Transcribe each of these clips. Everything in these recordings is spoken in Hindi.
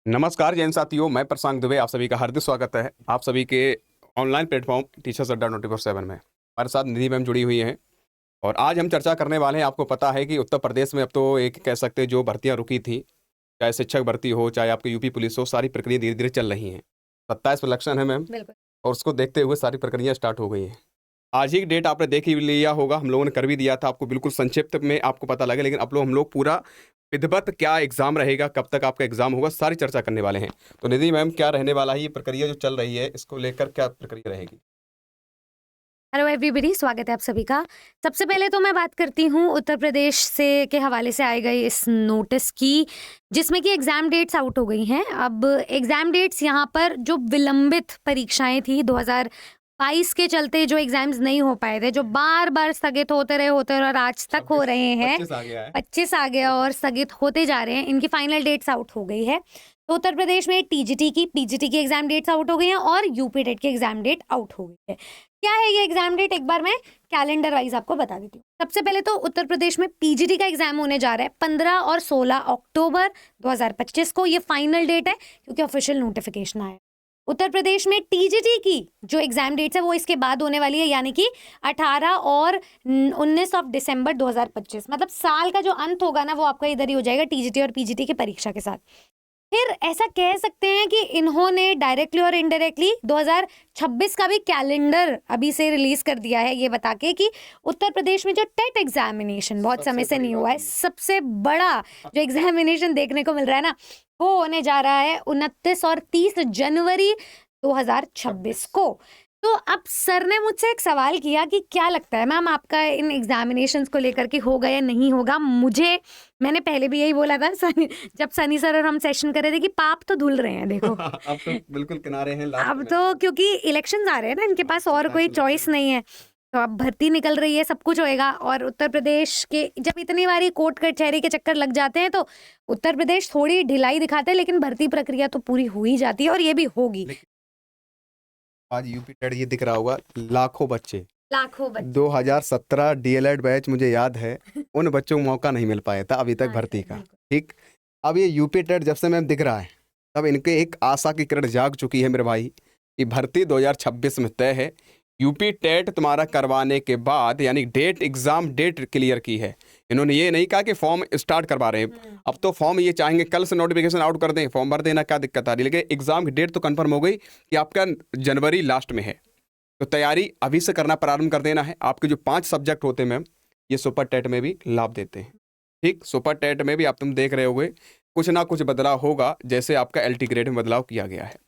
नमस्कार जैन साथियों, मैं प्रशांत दुबे आप सभी का हार्दिक स्वागत है आप सभी के ऑनलाइन प्लेटफॉर्म टीचर्स अड्डा 24/7 में। हमारे साथ निधि मैम जुड़ी हुई हैं और आज हम चर्चा करने वाले हैं। आपको पता है कि उत्तर प्रदेश में अब तो एक कह सकते हैं जो भर्तियां रुकी थी, चाहे शिक्षक भर्ती हो चाहे आपके यूपी पुलिस हो, सारी प्रक्रिया धीरे धीरे चल रही हैं। 27 इलेक्शन है मैम, बिल्कुल। और उसको देखते हुए सारी प्रक्रिया स्टार्ट हो गई है। आज ही डेट आपने देख ही लिया होगा, हम लोगों ने कर भी दिया था आपको, बिल्कुल संक्षिप्त में आपको पता लगे, लेकिन अब लोग हम लोग पूरा विधिवत क्या एग्जाम रहेगा, कब तक आपका एग्जाम होगा, सारी चर्चा करने वाले हैं। तो निधि मैम, क्या रहने वाला है ये प्रक्रिया जो चल रही है, इसको लेकर क्या प्रक्रिया रहेगी? हेलो एवरीबॉडी, स्वागत है आप सभी का। सबसे पहले तो मैं बात करती हूँ उत्तर प्रदेश से के हवाले से आए गए इस नोटिस की, जिसमें कि एग्ज़ाम डेट्स आउट हो गई हैं। अब एग्ज़ाम डेट्स यहाँ पर जो विलंबित परीक्षाएं थी 2022 के चलते, जो एग्ज़ाम्स नहीं हो पाए थे, जो बार बार स्थगित होते रहे और आज तक हो रहे हैं। 25 आ गया है। 25 आ गया और स्थगित होते जा रहे हैं, इनकी फाइनल डेट्स आउट हो गई है। तो उत्तर प्रदेश में टीजीटी की, पीजीटी की एग्जाम डेट्स आउट हो गई हैं और यूपी टेट की एग्जाम डेट आउट हो गई है। क्या है ये एग्जाम डेट, एक बार मैं कैलेंडर वाइज आपको बता देती हूँ। सबसे पहले तो उत्तर प्रदेश में पीजीटी का एग्जाम होने जा रहा है 15 और 16 अक्टूबर 2025 को। ये फाइनल डेट है क्योंकि ऑफिशियल नोटिफिकेशन आया है। उत्तर प्रदेश में टीजीटी की जो एग्जाम डेट्स है वो इसके बाद होने वाली है, यानी कि 18 और 19 ऑफ दिसंबर 2025। मतलब साल का जो अंत होगा ना, वो आपका इधर ही हो जाएगा टीजीटी और पीजीटी की परीक्षा के साथ। फिर ऐसा कह सकते हैं कि इन्होंने डायरेक्टली और इनडायरेक्टली 2026 का भी कैलेंडर अभी से रिलीज कर दिया है, ये बता के कि उत्तर प्रदेश में जो टेट एग्जामिनेशन बहुत समय से नहीं हुआ है, सबसे बड़ा जो एग्जामिनेशन देखने को मिल रहा है ना, वो होने जा रहा है 29 और 30 जनवरी 2026 को। तो अब सर ने मुझसे एक सवाल किया कि क्या लगता है मैम आपका इन एग्जामिनेशंस को लेकर के होगा या नहीं होगा। मैंने पहले भी यही बोला था जब सनी सर और हम सेशन कर रहे थे कि पाप तो धुल रहे हैं, देखो। अब तो बिल्कुल किनारे हैं लास्ट अब में। तो क्योंकि इलेक्शंस आ रहे हैं ना, इनके पास और कोई चॉइस नहीं है, तो अब भर्ती निकल रही है, सब कुछ होएगा। और उत्तर प्रदेश के जब इतनी बारी कोर्ट कचहरी के चक्कर लग जाते हैं तो उत्तर प्रदेश थोड़ी ढिलाई दिखाते हैं, लेकिन भर्ती प्रक्रिया तो पूरी हो ही जाती है और ये भी होगी। आज यूपी टेट ये दिख रहा होगा, लाखों बच्चे, लाखों बच्चे 2017 डीएलएड बैच मुझे याद है, उन बच्चों को मौका नहीं मिल पाया था अभी तक हाँ, भर्ती का। बिल्कुल। ठीक, अब ये यूपी टेट जब से मैम दिख रहा है, तब इनके एक आशा की किरण जाग चुकी है मेरे भाई, कि भर्ती 2026 में तय है। यूपी टेट तुम्हारा करवाने के बाद, यानी एग्जाम डेट क्लियर की है इन्होंने। ये नहीं कहा कि फॉर्म स्टार्ट करवा रहे हैं, अब तो फॉर्म ये चाहेंगे कल से नोटिफिकेशन आउट कर दें, फॉर्म भर देना, क्या दिक्कत आ रही है। लेकिन एग्जाम की डेट तो कंफर्म हो गई कि आपका जनवरी लास्ट में है, तो तैयारी अभी से करना प्रारंभ कर देना है। आपके जो 5 सब्जेक्ट होते हैं मैम, ये सुपर टेट में भी लाभ देते हैं। ठीक, सुपर टेट में भी आप तुम देख रहे होगे कुछ ना कुछ बदलाव होगा, जैसे आपका एलटी ग्रेड में बदलाव किया गया है।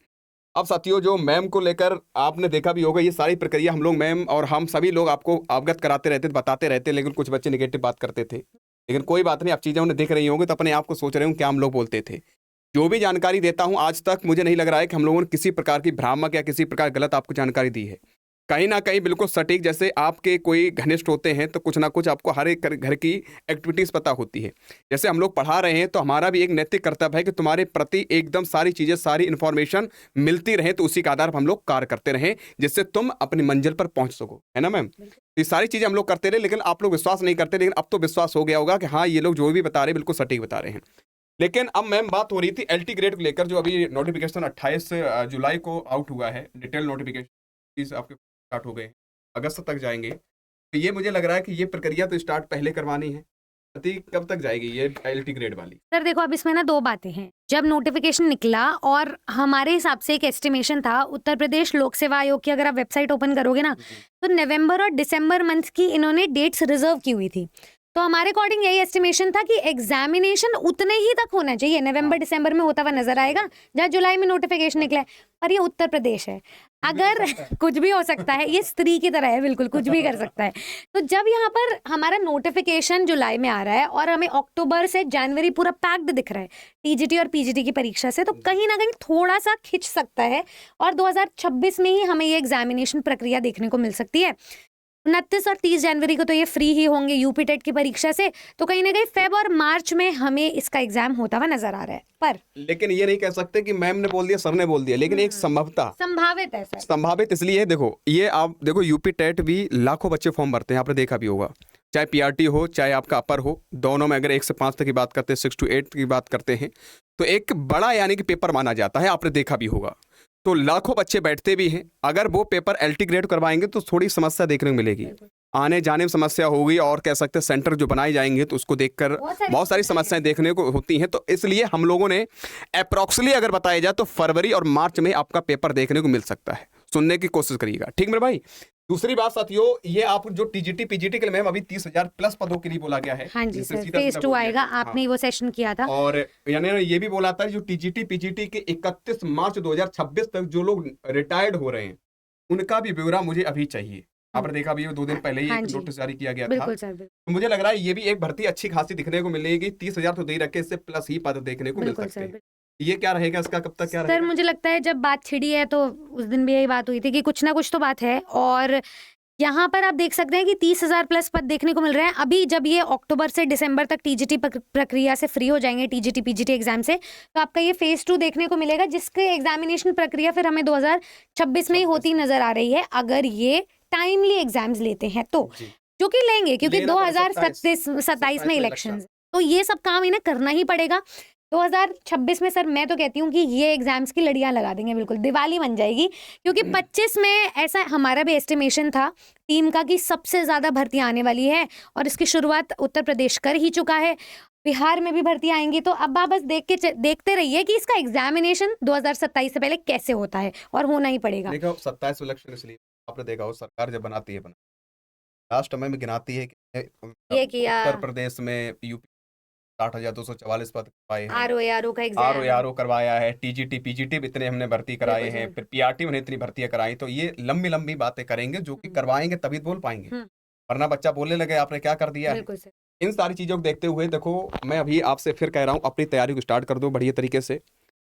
अब साथियों, जो मैम को लेकर आपने देखा भी होगा, ये सारी प्रक्रिया हम लोग मैम और हम सभी लोग आपको अवगत कराते रहते, बताते रहते, लेकिन कुछ बच्चे निगेटिव बात करते थे। लेकिन कोई बात नहीं, आप चीज़ें उन्हें देख रही होंगे तो अपने आप को सोच रहे होंगे क्या हम लोग बोलते थे। जो भी जानकारी देता हूं आज तक मुझे नहीं लग रहा है कि हम लोगों ने किसी प्रकार की भ्रामक या किसी प्रकार गलत आपको जानकारी दी है। कहीं ना कहीं बिल्कुल सटीक, जैसे आपके कोई घनिष्ठ होते हैं तो कुछ ना कुछ आपको हर एक घर की एक्टिविटीज़ पता होती है। जैसे हम लोग पढ़ा रहे हैं तो हमारा भी एक नैतिक कर्तव्य है कि तुम्हारे प्रति एकदम सारी चीज़ें, सारी इन्फॉर्मेशन मिलती रहे, तो उसी के आधार पर हम लोग कार्य करते रहें, जिससे तुम अपनी मंजिल पर पहुंच सको, है ना मैम। ये सारी चीज़ें हम लोग करते रहे, लेकिन आप लोग विश्वास नहीं करते, लेकिन अब तो विश्वास हो गया होगा कि हाँ, ये लोग जो भी बता रहे हैं बिल्कुल सटीक बता रहे हैं। लेकिन अब मैम बात हो रही थी एलटी ग्रेड को लेकर, जो अभी नोटिफिकेशन 28 जुलाई को आउट हुआ है, डिटेल नोटिफिकेशन आपके स्टार्ट हो गए हैं, अगस्त तक जाएंगे। तो ये मुझे लग रहा है कि ये प्रक्रिया तो स्टार्ट पहले करवानी है। कब तक जाएगी ये एलटी ग्रेड वाली? सर देखो, अब इसमें ना 2 बातें हैं। जब नोटिफिकेशन निकला और हमारे हिसाब से एक एस्टिमेशन था, उत्तर प्रदेश लोक सेवा आयोग की अगर आप वेबसाइट ओपन करोगे ना, तो नवंबर और दिसंबर मंथ की इन्होंने डेट्स रिजर्व की हुई थी। तो हमारे अकॉर्डिंग यही एस्टिमेशन था कि एग्जामिनेशन उतने ही तक होना चाहिए, नवंबर दिसंबर में होता हुआ नजर आएगा जहाँ जुलाई में नोटिफिकेशन निकला है। पर ये उत्तर प्रदेश है, अगर कुछ भी हो सकता है, ये स्त्री की तरह है, बिल्कुल कुछ भी कर सकता है। तो जब यहाँ पर हमारा नोटिफिकेशन जुलाई में आ रहा है और हमें अक्टूबर से जनवरी पूरा पैक्ड दिख रहा है टीजीटी और पीजीटी की परीक्षा से, तो कहीं ना कहीं थोड़ा सा खिंच सकता है और 2026 में ही हमें ये एग्जामिनेशन प्रक्रिया देखने को मिल सकती है। 29 और 30 जनवरी को तो ये फ्री ही होंगे यूपी टेट की परीक्षा से, तो कहीं ना कहीं फेब और मार्च में हमें इसका एग्जाम होता हुआ नजर आ रहा है। पर लेकिन ये नहीं कह सकते कि मैम ने बोल दिया, सर ने बोल दिया, लेकिन एक संभावित है सर। संभावित इसलिए है, देखो ये आप देखो, यूपी टेट भी लाखों बच्चे फॉर्म भरते हैं, आपने देखा भी होगा, चाहे पीआरटी हो चाहे आपका अपर हो, दोनों में अगर 1 से 5 तक की बात करते हैं, 6 to 8 की बात करते हैं, तो एक बड़ा यानी कि पेपर माना जाता है, आपने देखा भी होगा। तो लाखों बच्चे बैठते भी हैं, अगर वो पेपर एलटी ग्रेड करवाएंगे तो थोड़ी समस्या देखने को मिलेगी, आने जाने में समस्या होगी, और कह सकते हैं सेंटर जो बनाए जाएंगे तो उसको देखकर बहुत सारी समस्याएं देखने को होती हैं। तो इसलिए हम लोगों ने अप्रॉक्सली अगर बताया जाए तो फरवरी और मार्च में आपका पेपर देखने को मिल सकता है, सुनने की कोशिश करिएगा, ठीक मेरे भाई। दूसरी बात साथियों, ये आप जो टीजीटी पीजीटी के लिए मैम अभी 30,000 प्लस पदों के लिए बोला गया है। हाँ जी जिससे सर, सीधा फेज सीधा 2 बोल आएगा, दिया। आपने ही वो सेशन किया था। और यानी ये भी बोला था जो टीजीटी पीजीटी के 31 मार्च 2026 तक जो लोग रिटायर्ड हो रहे हैं उनका भी ब्यौरा मुझे अभी चाहिए। आपने देखा भी 2 दिन पहले ही हाँ एक जी। नोटिस जारी किया गया था। बिल्कुल सर, बिल्कुल तो मुझे लग रहा है ये भी एक भर्ती अच्छी खासी दिखने को मिलेगी। 30,000 तो दे ही रखे, इससे प्लस ही पद देखने को मिल बिल्कुल सकते सर। हैं। ये क्या रहेगा इसका, कब तक क्या सर रहेगा? मुझे लगता है जब बात छिड़ी है तो उस दिन भी यही बात हुई थी कि कुछ ना कुछ तो बात है, और यहाँ पर आप देख सकते हैं कि 30,000 प्लस पद देखने को मिल रहे हैं। अभी जब ये अक्टूबर से दिसंबर तक टीजीटी प्रक्रिया से फ्री हो जाएंगे, टीजीटी पीजीटी एग्जाम से, तो आपका ये फेज 2 देखने को मिलेगा, जिसके एग्जामिनेशन प्रक्रिया फिर हमें 2026 में ही होती नजर आ रही है, अगर ये टाइमली एग्जाम्स लेते हैं तो, जी। जो कि लेंगे क्योंकि लेना पड़ेगा, 2027 में इलेक्शन। इलेक्शन, तो ये सब काम इन्हें करना ही पड़ेगा। 2026 में सर मैं तो कहती हूँ कि ये एग्जाम्स की लड़ियां लगा देंगे, बिल्कुल दिवाली बन जाएगी, क्योंकि 25 में ऐसा हमारा भी एस्टिमेशन था टीम का कि सबसे ज्यादा भर्ती आने वाली है, और इसकी शुरुआत उत्तर प्रदेश कर ही चुका है, बिहार में भी भर्ती आएंगी। तो अब आप बस देखते रहिए कि इसका एग्जामिनेशन 2027 से पहले कैसे होता है, और होना ही पड़ेगा। देखो 27 इलेक्शन इसलिए आपने देखा हो, सरकार जब बनाती है लास्ट समय में गिनाती है कि ये किया उत्तर प्रदेश में यूपी 60,244 पद करवाए हैं, आरओ का एग्जाम, आरओ करवाया है, टीजीटी पीजीटी भी इतने हमने भर्ती कराए बिल्कुल हैं, सर। फिर पीआरटी में इतनी भर्तियां कराई। तो ये लंबी लंबी बातें करेंगे जो कि करवाएंगे तभी तो बोल पाएंगे, हम्म। वरना बच्चा बोलने लगे आपने क्या कर दिया है। बिल्कुल सर। इन सारी चीजों को देखते हुए देखो, मैं अभी आपसे फिर कह रहा हूँ अपनी तैयारी को स्टार्ट कर दो बढ़िया तरीके से।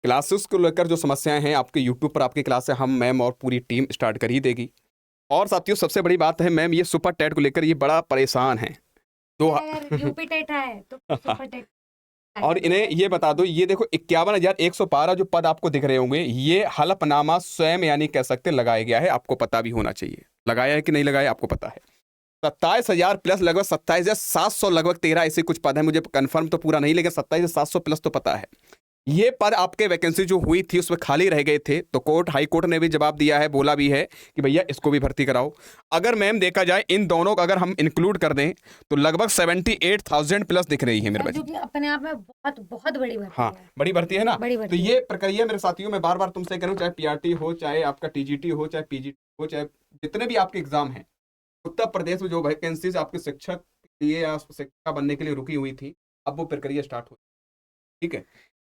क्लासेस को लेकर जो समस्याएं हैं आपके यूट्यूब पर आपकी क्लास है, हम मैम और पूरी टीम स्टार्ट कर ही देगी। और साथियों सबसे बड़ी बात है मैम, ये सुपर टेट को लेकर ये बड़ा परेशान है तो अगर यूपी टेट है तो सुपर टेट और इन्हें ये बता दो, ये देखो 51,112 जो पद आपको दिख रहे होंगे, ये हलफनामा स्वयं यानी कह सकते लगाया गया है, आपको पता भी होना चाहिए लगाया है कि नहीं लगाया, आपको पता है। 27,000 प्लस लगभग 27,700 लगभग 13 ऐसे कुछ पद है, मुझे कंफर्म तो पूरा नहीं, लेकिन 27,700 प्लस तो पता है। ये पद आपके वैकेंसी जो हुई थी उसमें खाली रह गए थे, तो कोर्ट हाई कोर्ट ने भी जवाब दिया है, बोला भी है कि भैया इसको भी भर्ती कराओ। अगर मैम देखा जाए इन दोनों को अगर हम इंक्लूड कर दें तो लगभग 78,000 प्लस दिख रही है मेरे जो बच्चे। कि अपने आप में बहुत बहुत बड़ी भर्ती हाँ है। बड़ी भर्ती है ना। बड़ी तो भर्ती ये प्रक्रिया मेरे साथियों मैं बार बार तुमसे कह रहा हूँ, चाहे पीआरटी हो, चाहे आपका टीजीटी हो, चाहे पीजीटी हो, चाहे जितने भी आपके एग्जाम हैं, उत्तर प्रदेश में जो वैकेंसीज आपके शिक्षक के लिए या शिक्षिका बनने के लिए रुकी हुई थी, अब वो प्रक्रिया स्टार्ट हो, ठीक है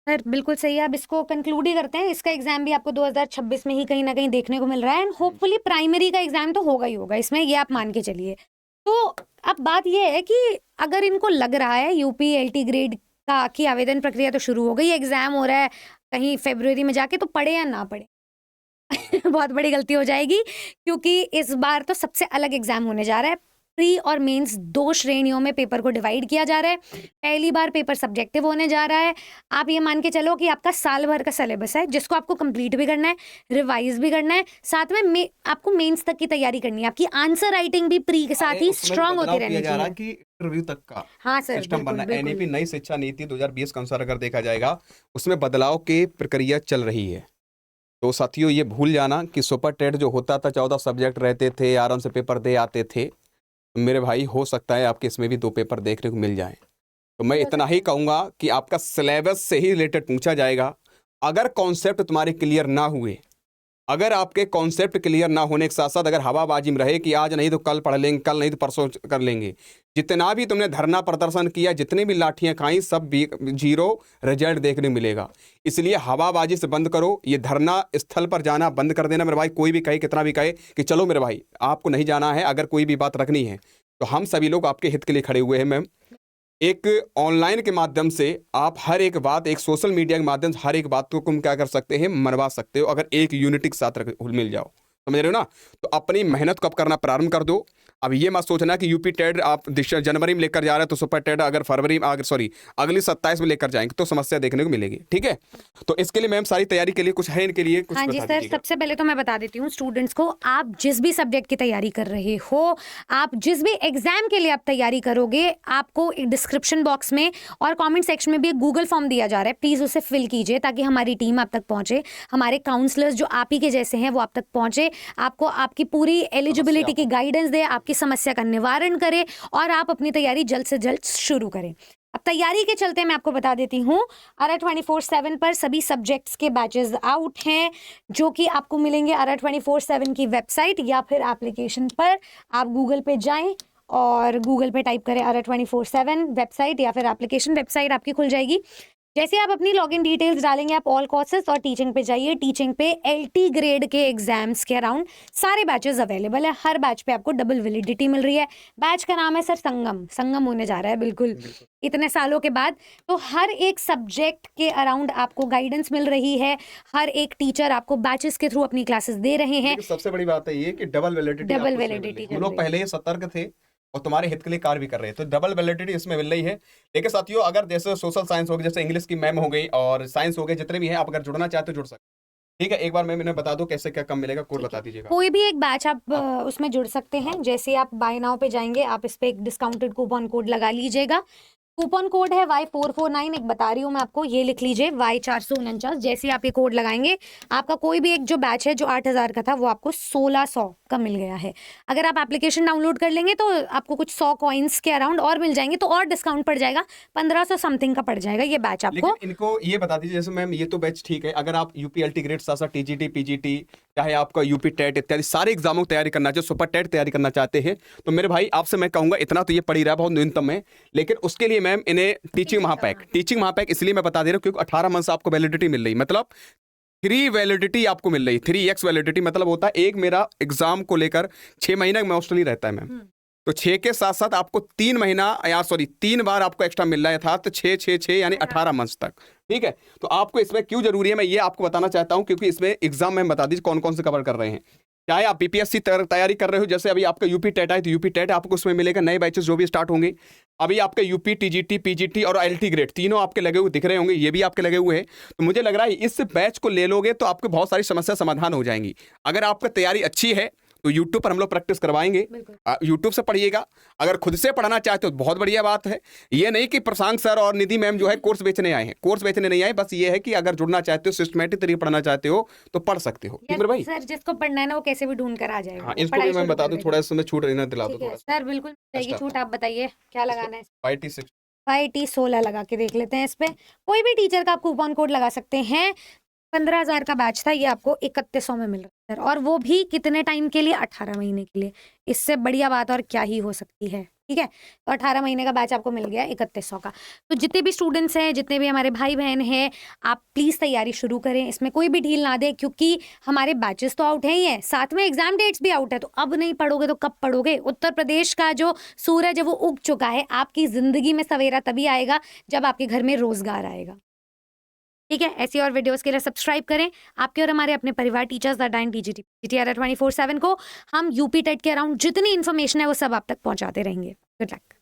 सर बिल्कुल सही है। अब इसको कंक्लूड ही करते हैं, इसका एग्जाम भी आपको 2026 में ही कहीं ना कहीं देखने को मिल रहा है, एंड होपफुली प्राइमरी का एग्जाम तो होगा ही होगा इसमें, ये आप मान के चलिए। तो अब बात ये है कि अगर इनको लग रहा है यूपी एलटी ग्रेड का की आवेदन प्रक्रिया तो शुरू हो गई, एग्जाम हो रहा है कहीं फरवरी में जाके, तो पढ़े या ना पढ़े बहुत बड़ी गलती हो जाएगी, क्योंकि इस बार तो सबसे अलग एग्जाम होने जा रहा है। प्री और मेंस 2 श्रेणियों में पेपर को डिवाइड किया जा रहा है। पहली बार पेपर सब्जेक्टिव होने जा रहा है। आप ये मान के चलो कि आपका साल भर का सिलेबस है, जिसको आपको कंप्लीट भी करना है, रिवाइज भी करना है, साथ में आपको मेंस तक की तैयारी करनी है। आपकी आंसर राइटिंग भी प्री के साथ ही स्ट्रांग होती रहनी चाहिए कि इंटरव्यू तक का हाँ सर, सिस्टम बनना है। बिल्कुल, एनईपी नई शिक्षा नीति 2020 के अनुसार अगर देखा जाएगा उसमें बदलाव की प्रक्रिया चल रही है। तो साथियों ये भूल जाना कि सुपर टेट जो होता था 14 सब्जेक्ट रहते थे, आराम से पेपर दे आते थे, मेरे भाई हो सकता है आपके इसमें भी 2 पेपर देखने को मिल जाएं। तो मैं इतना ही कहूँगा कि आपका सिलेबस से ही रिलेटेड पूछा जाएगा। अगर कॉन्सेप्ट तुम्हारे क्लियर ना हुए, अगर आपके कॉन्सेप्ट क्लियर ना होने के साथ साथ अगर हवाबाजी में रहे कि आज नहीं तो कल पढ़ लेंगे, कल नहीं तो परसों कर लेंगे, जितना भी तुमने धरना प्रदर्शन किया, जितने भी लाठियां खाई, सब जीरो रिजल्ट देखने मिलेगा। इसलिए हवाबाजी से बंद करो, ये धरना स्थल पर जाना बंद कर देना मेरे भाई। कोई भी कहे, कितना भी कहे कि चलो मेरे भाई आपको नहीं जाना है, अगर कोई भी बात रखनी है तो हम सभी लोग आपके हित के लिए खड़े हुए हैं मैम। एक ऑनलाइन के माध्यम से आप हर एक बात, एक सोशल मीडिया के माध्यम से हर एक बात को तुम क्या कर सकते हैं, मनवा सकते हो, अगर एक यूनिटी के साथ मिल जाओ। समझ रहे हो ना। तो अपनी मेहनत को अब करना प्रारंभ कर दो। अब ये मत सोचना कि यूपी टेट आप जनवरी में लेकर जा रहे हैं तो सुपर टेट अगर फरवरी में अगली 27 में लेकर जाएंगे तो समस्या देखने को मिलेगी। ठीक है, तो इसके लिए मैम सारी तैयारी के लिए कुछ है, इनके लिए कुछ हाँ जी बता सर, दीजिएगा। सबसे पहले तो मैं बता देती हूँ स्टूडेंट्स को, आप जिस भी सब्जेक्ट की तैयारी कर रहे हो, आप जिस भी एग्जाम के लिए आप तैयारी करोगे, आपको डिस्क्रिप्शन बॉक्स में और कमेंट सेक्शन में भी एक गूगल फॉर्म दिया जा रहा है, प्लीज़ उसे फिल कीजिए ताकि हमारी टीम आप तक पहुंचे, हमारे काउंसलर्स जो आप ही के जैसे हैं वो आप तक पहुंचे, आपको आपकी पूरी एलिजिबिलिटी की गाइडेंस दे, आपकी समस्या का निवारण करे और आप अपनी तैयारी जल्द से जल्द शुरू करें। अब तैयारी के चलते मैं आपको बता देती हूँ, ARA 24/7 पर सभी सब्जेक्ट्स के बैचेस आउट हैं, जो कि आपको मिलेंगे ARA 24/7 की वेबसाइट या फिर एप्लीकेशन पर। आप गूगल पे जाएं और गूगल पे टाइप करें ARA 24/7 वेबसाइट या फिर एप्लीकेशन, वेबसाइट आपकी खुल जाएगी। जैसे आप अपनी लॉगिन डिटेल्स डालेंगे, आप ऑल कोर्सेज और टीचिंग पे जाइए। टीचिंग पे LT ग्रेड के एग्जाम्स के अराउंड सारे बैचेस अवेलेबल है, हर बैच पे आपको डबल वैलिडिटी मिल रही है। बैच का नाम है सर संगम, संगम होने जा रहा है बिल्कुल इतने सालों के बाद। तो हर एक सब्जेक्ट के अराउंड आपको गाइडेंस मिल रही है, हर एक टीचर आपको बैचेस के थ्रू अपनी क्लासेस दे रहे हैं। सबसे बड़ी बात है ये कि डबल वैलिडिटी हम लोग पहले ही सतर्क थे और तुम्हारे हित के लिए कार्य भी कर रहे हैं, तो डबल वैलिडिटी इसमें मिल रही है। लेकिन साथियों, अगर जैसे सोशल साइंस हो गई, जैसे इंग्लिश की मैम हो गई और साइंस हो गए, जितने भी हैं, आप अगर जुड़ना चाहते हो जुड़ सकते हैं। ठीक है, एक बार मैं इन्हें बता दूं कैसे क्या कम मिलेगा, कोड बता दीजिएगा। कोई भी एक बैच आप उसमें जुड़ सकते हैं। जैसे आप बाय नाउ पे जाएंगे, आप इस पे एक डिस्काउंटेड कूपन कोड लगा लीजिएगा। कूपन कोड है Y449, एक बता रही हूँ मैं आपको, ये लिख लीजिए Y449। जैसे आप ये कोड लगाएंगे, आपका कोई भी एक जो बैच है जो 8,000 का था वो आपको 1,600 का मिल गया है। अगर आप एप्लीकेशन डाउनलोड कर लेंगे तो आपको कुछ 100 कॉइन्स के अराउंड और मिल जाएंगे, तो और डिस्काउंट पड़ जाएगा, 1,500 समथिंग का पड़ जाएगा ये बैच आपको। लेकिन इनको ये बता दीजिए, जैसे मैम ये तो बैच ठीक है, अगर आप UPLT ग्रेड साथ TGT PGT चाहे आपका यूपी टेट इत्यादि सारे एग्जामों की तैयारी करना चाहिए, सुपर टेट तैयारी करना चाहते हैं, तो मेरे भाई आपसे मैं कहूंगा इतना तो ये पड़ ही रहा है, बहुत न्यूनतम है। लेकिन उसके लिए मैम इन्हें टीचिंग महापैक इसलिए मैं बता दे रहा हूँ क्योंकि 18 मंथ से आपको वैलिडिटी मिल रही, मतलब 3 वैलिडिटी आपको मिल रही। 3x वैलिडिटी मतलब होता है एक मेरा एग्जाम को लेकर 6 महीने मोस्टली रहता है मैम, तो 6 के साथ साथ आपको 3 बार आपको एक्स्ट्रा मिल रहा था, तो 6 यानी 18 मंथ तक। ठीक है, तो आपको इसमें क्यों जरूरी है मैं ये आपको बताना चाहता हूं, क्योंकि इसमें एग्जाम में बता दीजिए कौन कौन से कवर कर रहे हैं। चाहे आप PPSC तैयारी कर रहे हो, जैसे अभी आपका यूपी टेट है तो यूपी टेट आपको उसमें मिलेगा, नए बैचेस जो भी स्टार्ट होंगे। अभी आपके यूपी TGT PGT और LT ग्रेड तीनों आपके लगे हुए दिख रहे होंगे, ये भी आपके लगे हुए हैं। तो मुझे लग रहा है इस बैच को ले लोगे तो आपको बहुत सारी समस्या समाधान हो जाएंगी। अगर आपका तैयारी अच्छी है तो YouTube पर हम लोग प्रैक्टिस करवाएंगे, YouTube से पढ़िएगा। अगर खुद से पढ़ना चाहते हो तो बहुत बढ़िया बात है। ये नहीं कि प्रशांत सर और निधि मैम जो है कोर्स बेचने आए हैं, कोर्स बेचने नहीं आए, बस ये है कि अगर जुड़ना चाहते हो, सिस्टमेटिक तरीके पढ़ना चाहते हो तो पढ़ सकते हो। ठीक है भाई, सर जिसको पढ़ना है ना वो कैसे भी ढूंढ कर आ जाएगा। हाँ, इसको भी मैं बता दूं, थोड़ा इसमें छूट रहना दिला दो थोड़ा। सर बिल्कुल जाएगी छूट, आप बताइए क्या लगाना है। YT 16 लगा के देख लेते हैं। इस पे कोई भी टीचर का आप कूपन कोड लगा सकते हैं। 15,000 का बैच था, ये आपको 3100 में मिल रहा है, और वो भी कितने टाइम के लिए? 18 महीने के लिए। इससे बढ़िया बात और क्या ही हो सकती है। ठीक है, तो 18 महीने का बैच आपको मिल गया 3100 का। तो जितने भी स्टूडेंट्स हैं, जितने भी हमारे भाई बहन हैं, आप प्लीज़ तैयारी शुरू करें, इसमें कोई भी ढील ना दें, क्योंकि हमारे बैचेस तो आउट है ही है, साथ में एग्जाम डेट्स भी आउट है। तो अब नहीं पढ़ोगे तो कब पढ़ोगे? उत्तर प्रदेश का जो सूरज है वो उग चुका है। आपकी ज़िंदगी में सवेरा तभी आएगा जब आपके घर में रोजगार आएगा। ठीक है, ऐसी और वीडियोस के लिए सब्सक्राइब करें। आपके और हमारे अपने परिवार टीचर्स दैट TGT ARA 24/7 को हम यूपी टेट के अराउंड जितनी इन्फॉर्मेशन है वो सब आप तक पहुंचाते रहेंगे। Good luck.